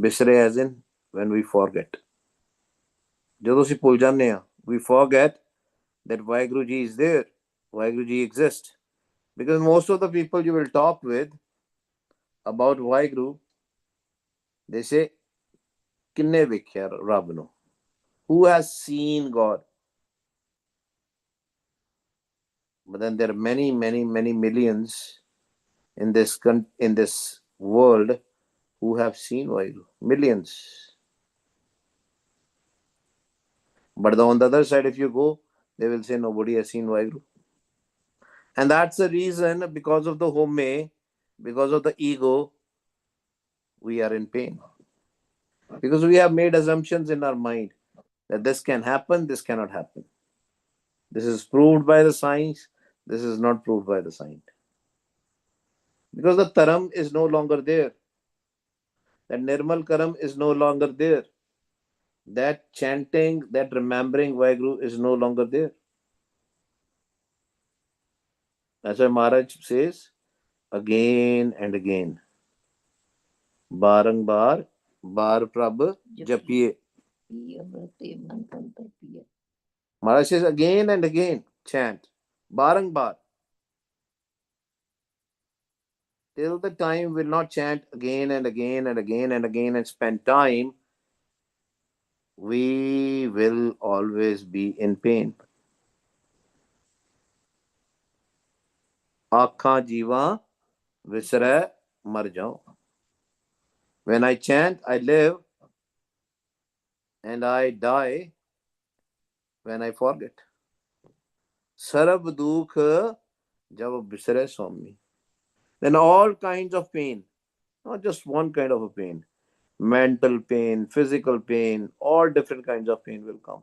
बिसरे as in when we forget. ਜਦੋਂ ਅਸੀਂ ਭੁੱਲ ਜਾਂਦੇ ਹਾਂ, we forget that Vaheguru Ji is there, Vaheguru Ji exists. Because most of the people you will talk with about Vaheguru, they say, ਕਿੰਨੇ ਵੇਖਿਆ ਰੱਬ ਨੂੰ? Who has seen God? But then there are many, many, many millions in this world who have seen Vaheguru. Millions. But on the other side, if you go, they will say nobody has seen Vaheguru. And that's the reason, because of the home, because of the ego, we are in pain. Because we have made assumptions in our mind that this can happen, this cannot happen. This is proved by the science, this is not proved by the science. Because the taram is no longer there. That nirmal karam is no longer there. That chanting, that remembering Vaheguru is no longer there. That's why Maharaj says again and again. Barangbar, bar prabh japiye. Maharaj says again and again, chant. Barangbar. Till the time will not chant again and again and again and again and spend time, we will always be in pain. Aakha jiva visra mar jao. When I chant, I live, and I die when I forget. Sarab dukh jab bisre swami. Then all kinds of pain, not just one kind of a pain, mental pain, physical pain, all different kinds of pain will come.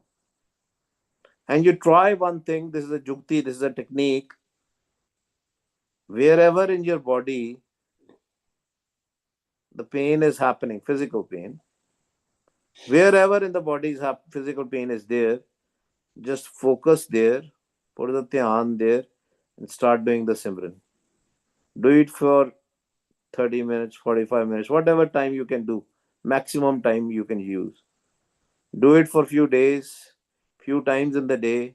And you try one thing, this is a jukti, this is a technique. Wherever in your body the pain is happening, physical pain, wherever in the body's physical pain is there, just focus there, put the dhyan there, and start doing the Simran. Do it for 30 minutes, 45 minutes, whatever time you can do, maximum time you can use. Do it for few days, few times in the day.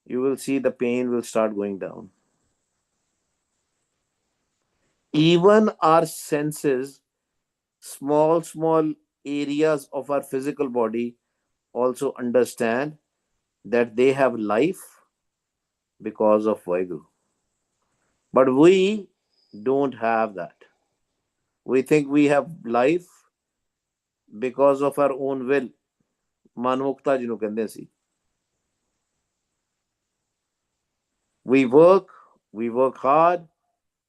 You will see the pain will start going down. Even our senses, small areas of our physical body also understand that they have life because of Vaheguru. But we don't have that. We think we have life because of our own will. Manmukta ਜਿਹਨੂੰ ਕਹਿੰਦੇ ਸੀ. We work hard,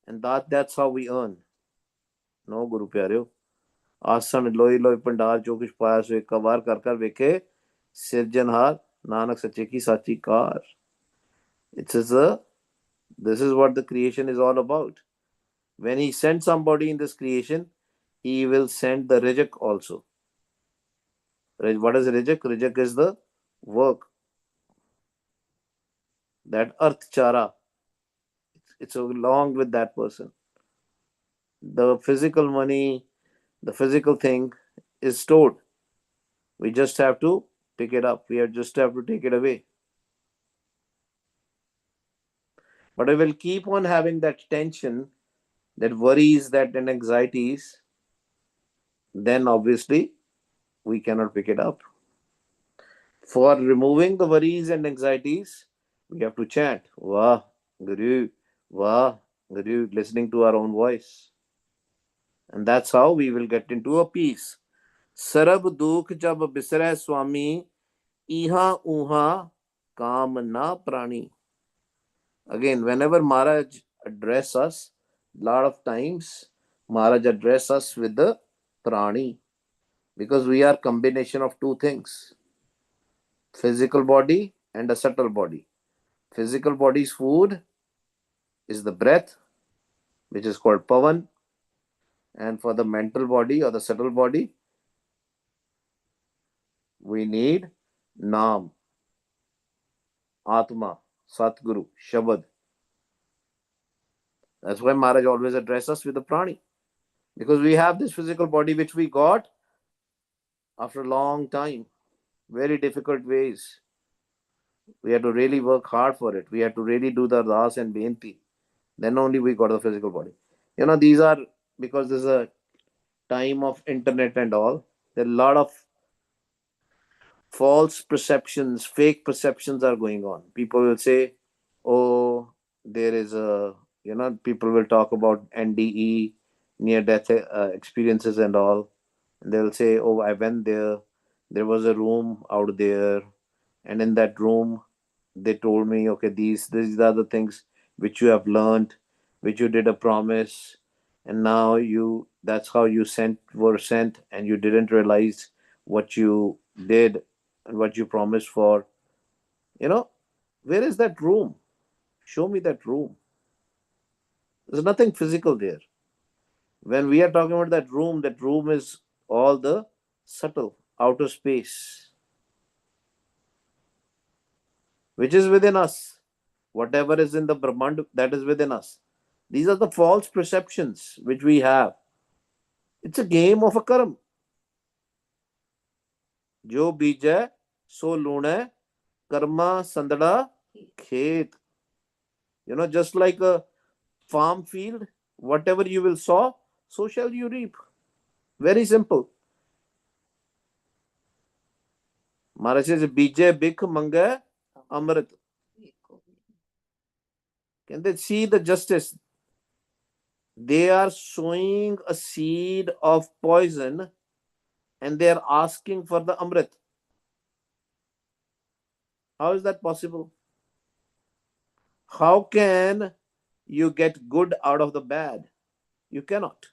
and that's how we earn. No, Guru ਪਿਆਰਿਓ, ਆਸਣ ਲੋਈ ਲੋਈ ਭੰਡਾਰ ਜੋ ਕੁਛ ਪਾਇਆ ਸੋ ਇੱਕ ਵਾਰ ਕਰ ਕਰ ਵੇਖੇ ਸਿਰਜਣਹਾਰ ਨਾਨਕ ਸੱਚੇ ਕੀ ਸਾਚੀ ਕਾਰ. This is what the creation is all about. When he sends somebody in this creation, he will send the Rijak also. What is Rijak? Rijak is the work. That Arth Chara, it's along with that person. The physical money, the physical thing is stored. We just have to pick it up. We just have to take it away. But I will keep on having that tension, that worries, that and anxieties. Then obviously we cannot pick it up. For removing the worries and anxieties, we have to chant Vah Guru, Vah Guru, listening to our own voice. And that's how we will get into a peace. Sarab dukh jab bisray swami, iha uha kam na prani. Again, whenever Maharaj address us, lot of times Maharaj address us with the prani, because we are combination of two things, physical body and a subtle body. Physical body's food is the breath, which is called pavan, and for the mental body or the subtle body, we need Naam, Atma, Satguru, Shabad. That's why Maharaj always addresses us with the prani. Because we have this physical body which we got after a long time, very difficult ways. We had to really work hard for it. We had to really do the ardas and beinti. Then only we got the physical body. These are, because there's a time of internet and all, there are a lot of false perceptions, fake perceptions are going on. People will say, oh, there is a, people will talk about NDE, near death experiences and all. And they'll say, oh, I went there. There was a room out there. And in that room, they told me, okay, these are the things which you have learned, which you did a promise, and now that's how you were sent, and you didn't realize what you did and what you promised for. you know where is that room? Show me that room. There's nothing physical there. When we are talking about that room is all the subtle outer space which is within us. Whatever is in the Brahmand, that is within us. These are the false perceptions which we have. It's a game of a karm. Jo bija so luna karma sandada khet. Just like a farm field, whatever you will sow, so shall you reap. Very simple. Maharaj says, Bijay bik manga amrit. Can they see the justice? They are sowing a seed of poison and they are asking for the amrit. How is that possible? How can you get good out of the bad? You cannot.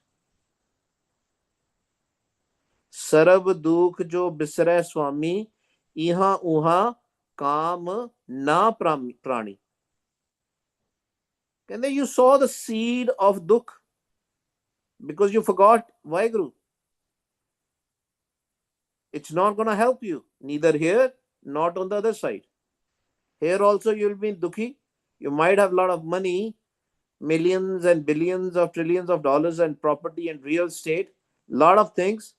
Sarab dukh jo bisray swami, iha uha kam na prani. And then you saw the seed of dukh because you forgot Vaheguru. It's not going to help you, neither here, not on the other side. Here also you'll be dukhi. You might have a lot of money, millions and billions of trillions of dollars and property and real estate, lot of things,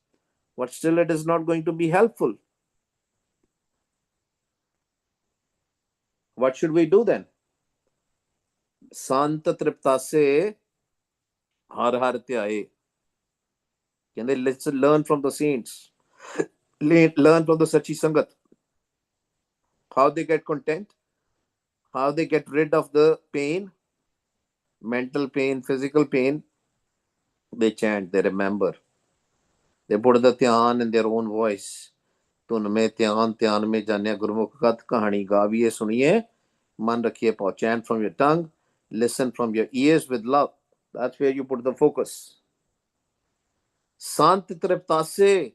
but still it is not going to be helpful. What should we do then? Sant tripta se har har tyaye. Can they learn from the saints? Learn from the Sachi Sangat. How they get content, how they get rid of the pain, mental pain, physical pain. They chant, they remember. They put the dhyan in their own voice. धुन में ध्यान में जानिया गुरुमुख कथ कहानी गाविए सुनिए मन रखिए पाओ. Chant from your tongue, listen from your ears with love. That's where you put the focus. Sant triptase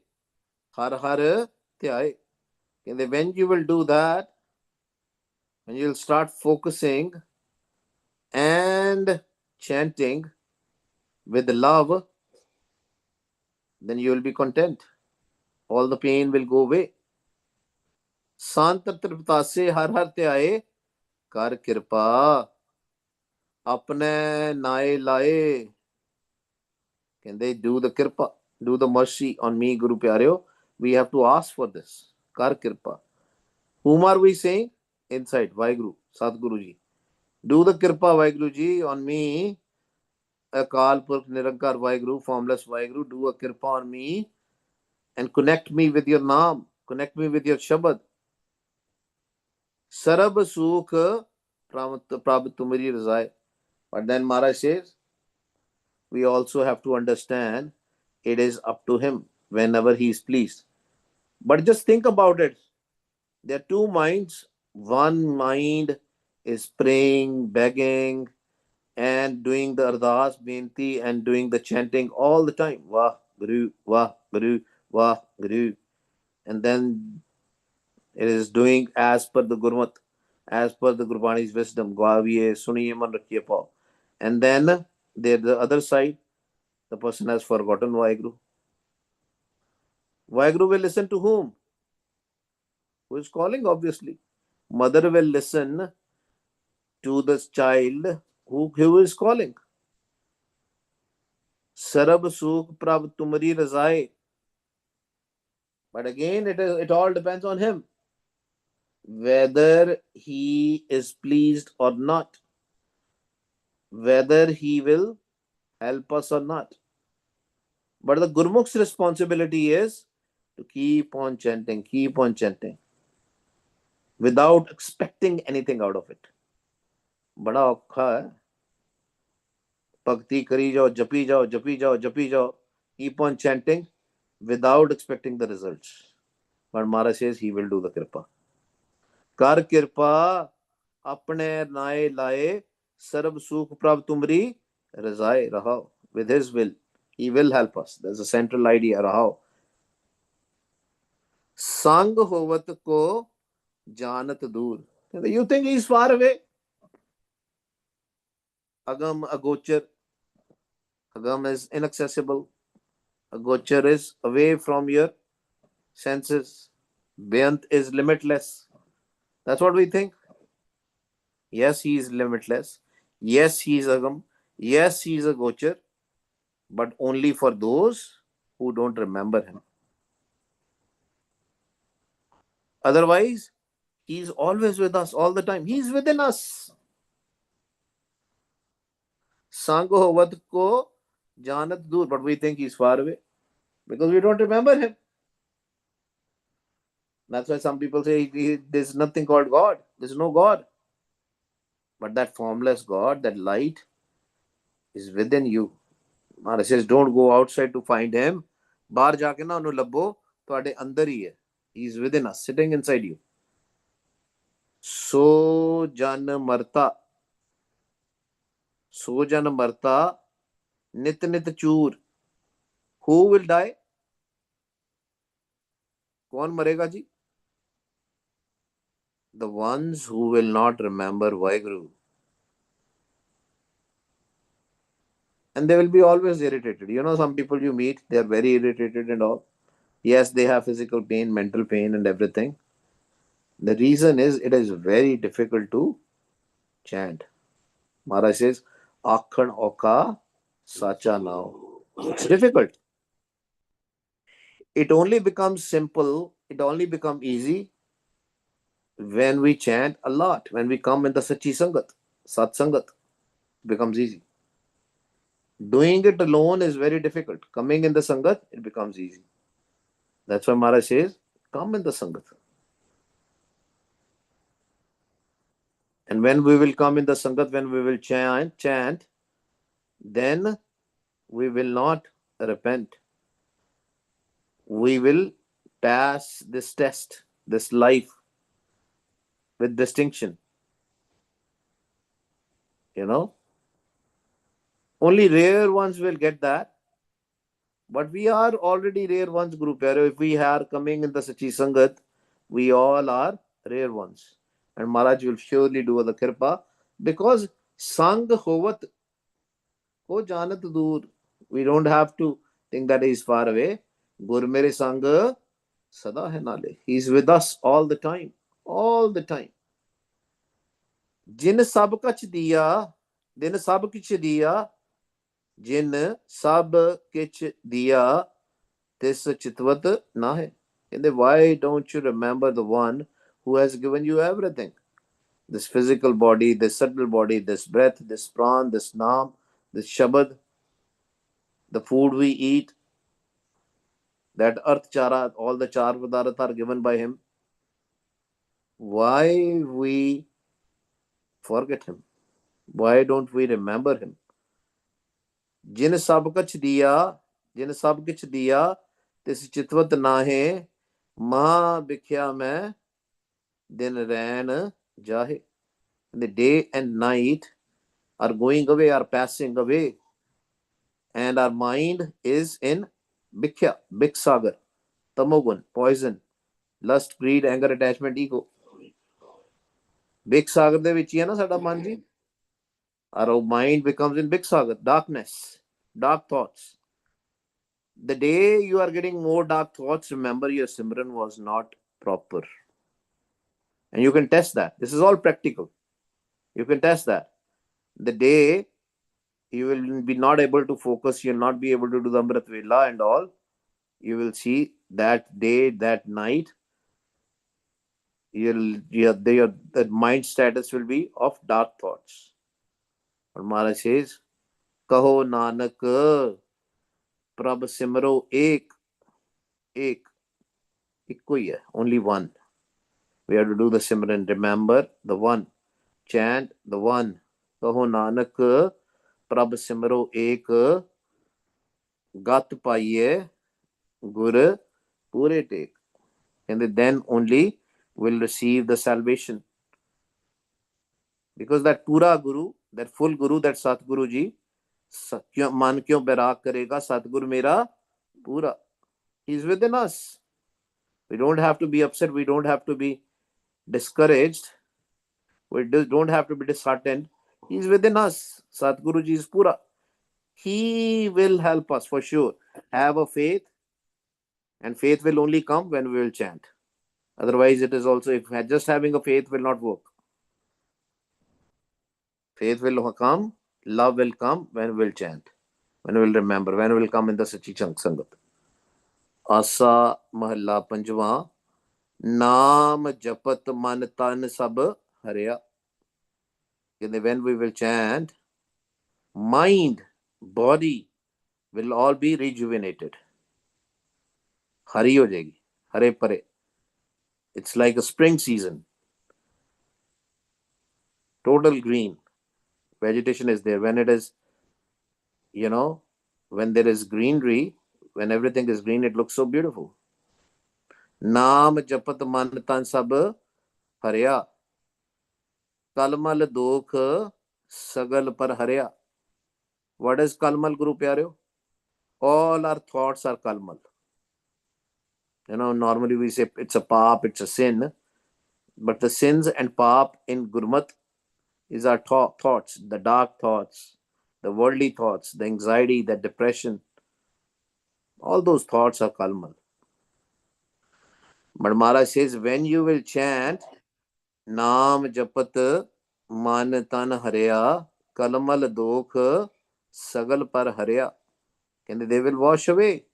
har har tyaye. And when you will do that, when you will start focusing and chanting with love, then you will be content. All the pain will go away. Sant triptase har har tyaye कर कृपा अपने नाए लाए. Can they do the kirpa, do the mercy on me, Guru Pyareo? We have to ask for this. Kar kirpa. Whom are we saying? Inside, Vaheguru, Sadguru ji. Do the kirpa, Vaheguru ji, on me. Akal Purkh Nirankar Vaheguru, formless Vaheguru. Do a kirpa on me and connect me with your Naam. Connect me with your Shabad. Sarab Sukh Prabhu Tumari Razai. But then Maharaj says, we also have to understand it is up to him whenever he is pleased. But just think about it. There are two minds. One mind is praying, begging, and doing the ardas, binti, and doing the chanting all the time. Wah, Guru, Wah, Guru, Wah, Guru. And then it is doing as per the Gurmat, as per the Gurbani's wisdom. Gaviye, suniye, man rakhiye pao. And then there the other side, the person has forgotten Vaheguru. Vaheguru will listen to whom? Who is calling, obviously. Mother will listen to the child who is calling. Sarab sukh prab tumri razae. But again, it all depends on him, whether he is pleased or not, whether he will help us or not. But the Gurmukh's responsibility is to keep on chanting, without expecting anything out of it. बड़ा औखा है. भक्ति करी जाओ, जपी जाओ, जपी जाओ, जपी जाओ. Keep on chanting without expecting the results. But Maharaj says he will do the kripa. कर कृपा अपने नाए लाए, सर्व सुख प्रभ तुमरी रजाए रहो. With his will, he will help us. There's a central idea. रहो. संग होवत को जानत दूर. You think he's far away? Agam agochar. Agam is inaccessible. Agochar is away from your senses. Beyant is limitless. That's what we think. Yes, he is limitless. Yes, he is Agam. Yes, he is a Gochar, but only for those who don't remember him. Otherwise, he is always with us all the time. He is within us. Sango Vad ko janat dur, but we think he's far away because we don't remember him. That's why some people say there's nothing called God. There's no God. But that formless God, that light, is within you. Maharaj says, don't go outside to find him. बाहर जाके ना उन्हें लभो, ਤੁਹਾਡੇ ਅੰਦਰ ਹੀ ਹੈ. He is within us, sitting inside you. सो जन मरता, सो जन मरता, नित नित चूर. Who will die? कौन मरेगा जी? The ones who will not remember Vaheguru. And they will be always irritated. You know, some people you meet, they are very irritated and all. Yes, they have physical pain, mental pain, and everything. The reason is it is very difficult to chant. Maharaj says, Akhan Oka Sacha now. It's difficult. It only becomes simple, it only becomes easy when we chant a lot, when we come in the Sachi Sangat, Sat Sangat. It becomes easy. Doing it alone is very difficult. Coming in the Sangat, it becomes easy. That's why Maharaj says, come in the Sangat. And when we will come in the Sangat, when we will chant, then we will not repent. We will pass this test, this life with distinction. You know, only rare ones will get that. But we are already rare ones, Guru Pyaro. If we are coming in the Sachi Sangat, we all are rare ones. And Maharaj will surely do the Kirpa because Sang Hovat Ko Janat Dur. We don't have to think that he is far away. Gur Mere Sang Sada Hai Nale. He is with us all the time. All the time. Jin Sab Kach Diya, Din Sab Kich Diya, Jin Sab Kich Diya, Tis Chitvat Nahe. Why don't you remember the one who has given you everything? This physical body, this subtle body, this breath, this pran, this naam, this shabad, the food we eat, that earth chara, all the char padarat are given by him. Why we forget him? Why don't we remember him? Jin sab kach diya, jin sab kich diya, tis chitvat nahe, maha bikhya mein din rain jahe. The day and night are going away, are passing away, and our mind is in Bhikhya, Bhik Sagar, Tamogun, poison, lust, greed, anger, attachment, ego. Bhik Sagar de vich hi hai na sada man ji. Our mind becomes in Bhik Sagar, darkness, dark thoughts. The day you are getting more dark thoughts, remember your Simran was not proper. And you can test that. This is all practical. You can test that. The day You will be not able to focus. You'll not be able to do the Amrit Vela and all. You will see that day, that night, the mind status will be of dark thoughts. But Maharaj says, Kaho Nanak, Prabh Simro Ek, Ikko hi hai, only one. We have to do the Simran. Remember the one. Chant the one. Kaho Nanak, Prabh Simro Ek, Gat Paiye, Gur Pure Tek. And then only will receive the salvation. Because that pura Guru, that full Guru, that Satguru Ji, man kyun bairag karega, Satguru mera pura. He's within us. We don't have to be upset. We don't have to be discouraged. We don't have to be disheartened. He's within us. Satguru Ji is pura. He will help us for sure. Have a faith, and faith will only come when we will chant. Otherwise, it is also, if just having a faith will not work. Faith will come, love will come when we will chant, when we will remember, when we will come in the Sachi Sangat. Asa Mahalla Panjwa, Naam Japat Man Tan Sab Harya. When we will chant, mind, body will all be rejuvenated. Hari ho jayegi, hare pare. It's like a spring season. Total green. Vegetation is there. When it is, when there is greenery, when everything is green, it looks so beautiful. Naam japat man tan sab harya. Kalmal dokh sagal par harya. What is kalmal, Guru Pyareo? All our thoughts are kalmal. Normally we say it's a paap, it's a sin. But the sins and paap in Gurmat is our thoughts, the dark thoughts, the worldly thoughts, the anxiety, the depression. All those thoughts are kalmal. But Maharaj says, when you will chant Naam Japat Man Tan Harya, Kalmal Dokh Sagal Par Harya, and they will wash away.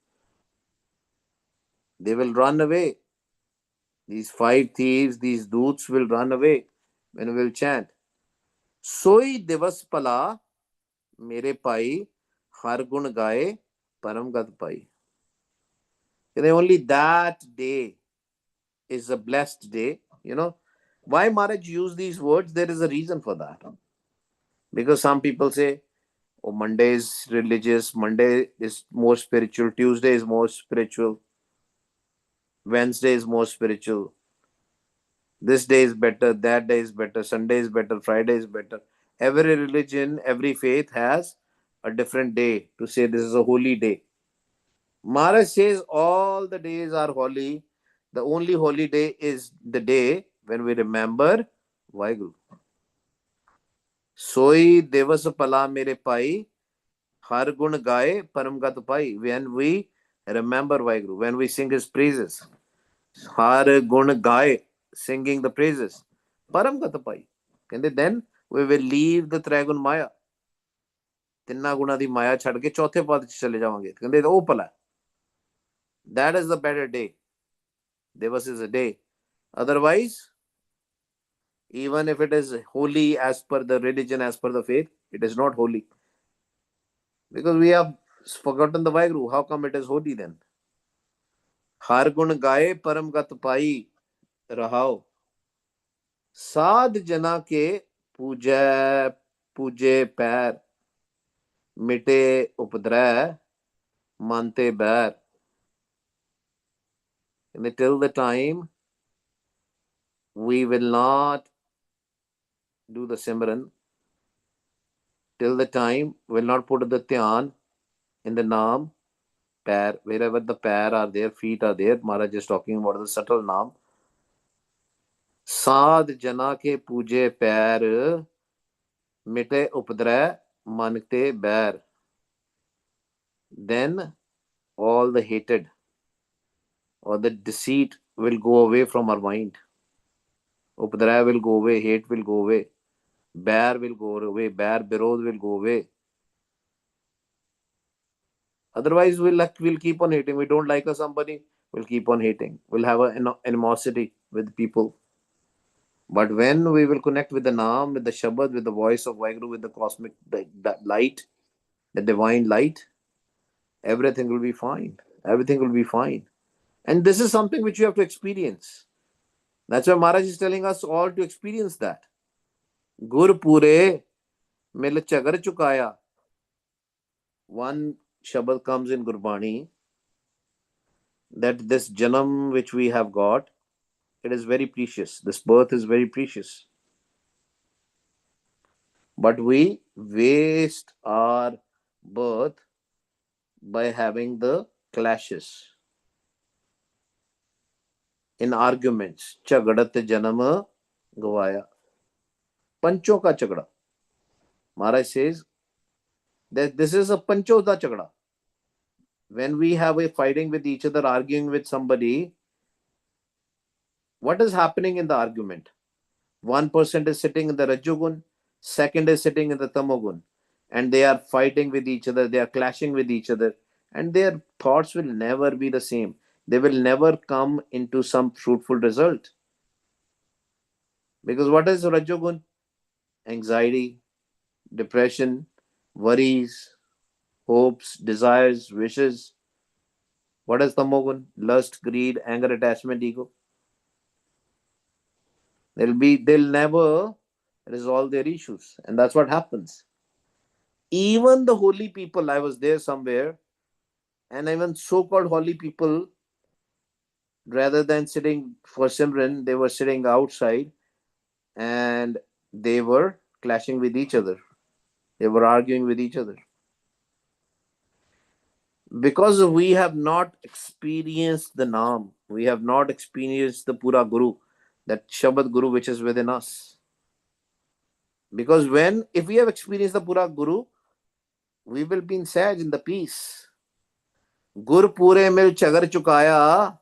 They will run away. These 5 thieves, these doots will run away when we will chant. Soi Divas Pala, Mere Pai, Har Gun Gaye, Param Gat Pai. And only that day is a blessed day. Why Maharaj use these words? There is a reason for that. Because some people say, oh, Monday is religious, Monday is more spiritual, Tuesday is more spiritual, Wednesday is more spiritual, this day is better, that day is better, Sunday is better, Friday is better. Every religion, every faith has a different day to say this is a holy day. Maharaj says all the days are holy. The only holy day is the day when we remember Vaheguru. Soi Devas Pala Mere Pai, Har Gun Gaye Param Gat Pai. When we remember Vaheguru, when we sing his praises. Har Gun Gaye, singing the praises. Param Gat Pai. Then we will leave the Trigun Maya. Tinna Guna di Maya chhad ke chauthe pad ch chale jawange. Kende oh pala. That is the better day. Devas is a day. Otherwise, even if it is holy as per the religion, as per the faith, it is not holy. Because we have forgotten the Vaheguru. How come it is holy then? Har gun gaye param gat pai rahao. Sad jana ke puje pair. Mite updra mante bair. And till the time we will not do the Simran, till the time we will not put the Dhyan in the Naam, pair, wherever the pair are there, feet are there, Maharaj is talking about the subtle Naam. Sad jana ke puje pair, mite updra mante bair. Then all the hatred or the deceit will go away from our mind. Updra will go away, hate will go away, bair will go away, bair birod will go away. Otherwise, we'll keep on hating. We don't like somebody, we'll keep on hating. We'll have an animosity with people. But when we will connect with the Naam, with the Shabad, with the voice of Vaheguru, with the cosmic that light, the divine light, everything will be fine. Everything will be fine. And this is something which you have to experience. That's why Maharaj is telling us all to experience that. Gur pure mil chagar chukaya. One Shabad comes in Gurbani that this Janam which we have got, it is very precious. This birth is very precious. But we waste our birth by having the clashes in arguments. Chagadat janam gavaya. Pancho ka chagda. Maharaj says that this is a pancho da chagda. When we have a fighting with each other, arguing with somebody, what is happening in the argument? One person is sitting in the Rajogun, second is sitting in the Tamogun, and they are fighting with each other, they are clashing with each other, and their thoughts will never be the same. They will never come into some fruitful result. Because what is Rajogun? Anxiety, depression, worries, hopes, desires, wishes. What is Tamogun? Lust, greed, anger, attachment, ego. They'll never resolve their issues. And that's what happens. Even the holy people, I was there somewhere, and even so-called holy people, rather than sitting for Simran, they were sitting outside and they were clashing with each other. They were arguing with each other. Because we have not experienced the Naam, we have not experienced the Pura Guru, that Shabad Guru which is within us. Because if we have experienced the Pura Guru, we will be in Saj, in the peace. Gur pure mil chagar chukaya,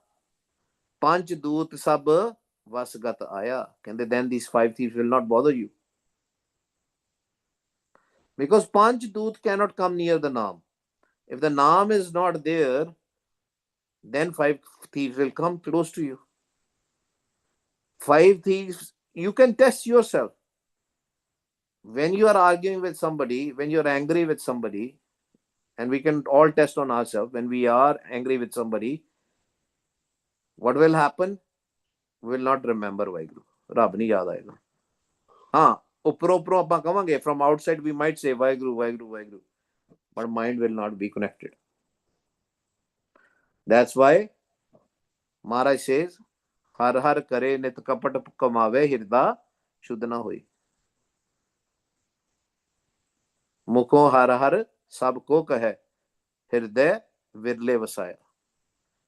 panch doot sab vasgat aya. Then these five thieves will not bother you. Because panch doot cannot come near the Naam. If the Naam is not there, then five thieves will come close to you. Five thieves, you can test yourself. When you are arguing with somebody, when you're angry with somebody, and we can all test on ourselves, when we are angry with somebody, what will happen? We will not remember Vaheguru. Rab nahi yaad aayega. हाँ ऊपरों ऊपरों ਆਪਾਂ ਕਵਾਂਗੇ, from outside we might say Vaheguru, Vaheguru, Vaheguru, but mind will not be connected. That's why Maharaj says, har har kare nit kapat kamave hirda शुद्ध ना होई. मुखों हर हर सबको कहे हृदय विरले वसाया.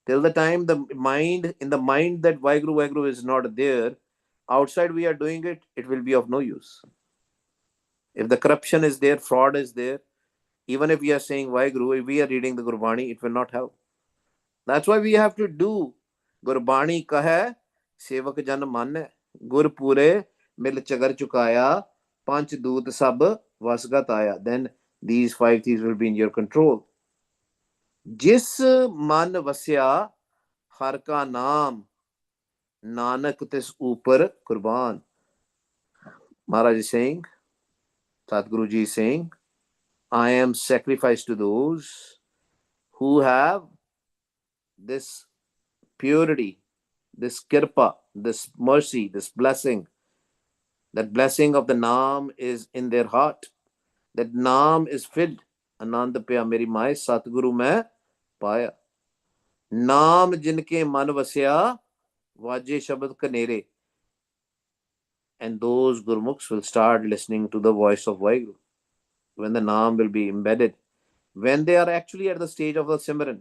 Till the time in the mind that Vaheguru, Vaheguru is not there, outside we are doing it, it will be of no use. If the corruption is there, fraud is there, even if we are saying Vaheguru, if we are reading the Gurbani, it will not help. That's why we have to do Gurbani kahe sevak jan manne gur pure mil chagar chukaya panch doot sab vasgat aya. Then these five things will be in your control. Jis man vasya har ka naam nanak tis upar kurban. Maharaj is saying, Sadhguru Ji is saying, I am sacrificed to those who have this purity, this kirpa, this mercy, this blessing. That blessing of the Naam is in their heart. That Naam is filled. Anand pya meri mai Satguru mein paya. Naam jinke man vasya vaje shabad kanere. And those Gurmukhs will start listening to the voice of Vaheguru. When the Naam will be embedded. When they are actually at the stage of the Simran.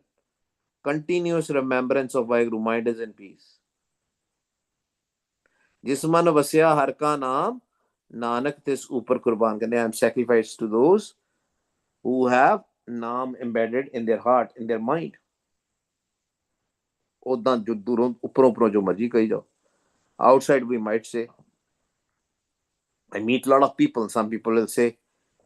Continuous remembrance of Vaheguru, mind is in peace. Jisman vasya har ka naam nanak tis upar kurban. I am sacrificed to those who have naam embedded in their heart, in their mind. Outside we might say, I meet a lot of people. Some people will say,